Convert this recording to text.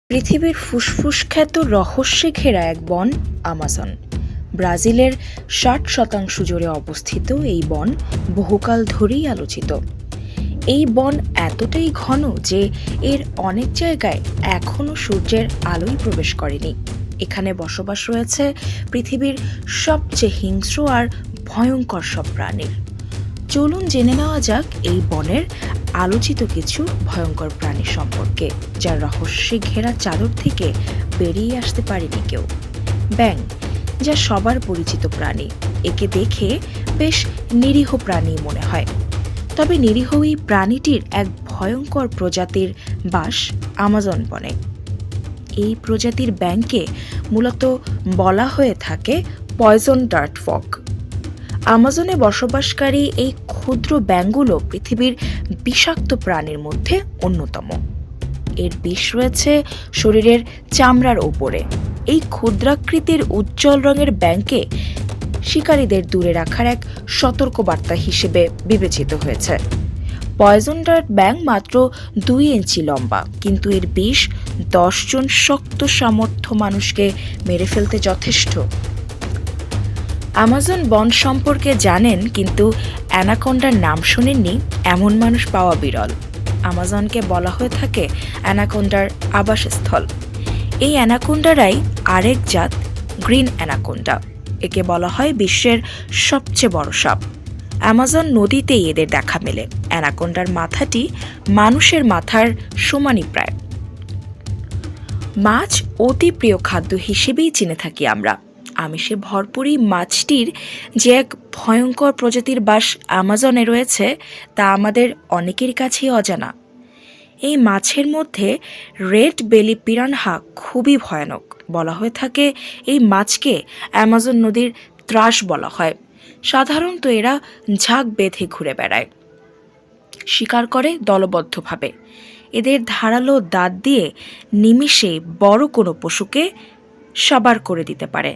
পৃথিবীর ফুসফুস খ্যাত রহস্যে ঘেরা এক বন আমাজন। ব্রাজিলের ৬০% জুড়ে অবস্থিত এই বন বহুকাল ধরেই আলোচিত। এই বন এতটাই ঘন যে এর অনেক জায়গায় এখনও সূর্যের আলোই প্রবেশ করেনি। এখানে বসবাস রয়েছে পৃথিবীর সবচেয়ে হিংস্র আর ভয়ঙ্কর সব প্রাণীর। চলুন জেনে নেওয়া যাক এই বনের আলোচিত কিছু ভয়ঙ্কর প্রাণী সম্পর্কে, যার রহস্যে ঘেরা চাদর থেকে বেরিয়ে আসতে পারেনি কেউ। ব্যাঙ, যা সবার পরিচিত প্রাণী। একে দেখে বেশ নিরীহ প্রাণী মনে হয়, তবে নিরীহ এই প্রাণীটির এক ভয়ঙ্কর প্রজাতির বাস আমাজন বনে। এই প্রজাতির ব্যাঙকে মূলত বলা হয়ে থাকে পয়জন ডার্ট ফক। আমাজনে বসবাসকারী এই ক্ষুদ্র ব্যাঙগুলো পৃথিবীর বিষাক্ত প্রাণীর মধ্যে অন্যতম। এর বিষ রয়েছে শরীরের চামড়ার ওপরে। এই ক্ষুদ্রাকৃতির উজ্জ্বল রঙের ব্যাঙকে শিকারীদের দূরে রাখার এক সতর্কবার্তা হিসেবে বিবেচিত হয়েছে। পয়জন ডার্ট ব্যাঙ মাত্র 2 ইঞ্চি লম্বা, কিন্তু এর বিষ 10 জন শক্ত সামর্থ্য মানুষকে মেরে ফেলতে যথেষ্ট। আমাজন বন সম্পর্কে জানেন, কিন্তু অ্যানাকোন্ডার নাম শোনেননি এমন মানুষ পাওয়া বিরল। আমাজনকে বলা হয়ে থাকে অ্যানাকোন্ডার আবাসস্থল। এই অ্যানাকোন্ডারাই আরেক জাত, গ্রিন অ্যানাকোন্ডা। একে বলা হয় বিশ্বের সবচেয়ে বড় সাপ। অ্যামাজন নদীতেই এদের দেখা মেলে। অ্যানাকোন্ডার মাথাটি মানুষের মাথার সমানই প্রায়। মাছ অতি প্রিয় খাদ্য হিসেবেই চিনে থাকি আমরা। আমিষে ভরপুর এই মাছটির যে এক ভয়ঙ্কর প্রজাতির বাস আমাজনে রয়েছে, তা আমাদের অনেকের কাছেই অজানা। এই মাছের মধ্যে রেড বেলি পিরানহা খুবই ভয়ানক। বলা হয়ে থাকে এই মাছকে অ্যামাজন নদীর ত্রাস বলা হয়। সাধারণত এরা ঝাঁক বেঁধে ঘুরে বেড়ায়, শিকার করে দলবদ্ধভাবে। এদের ধারালো দাঁত দিয়ে নিমিষে বড় কোনো পশুকে সাবার করে দিতে পারে।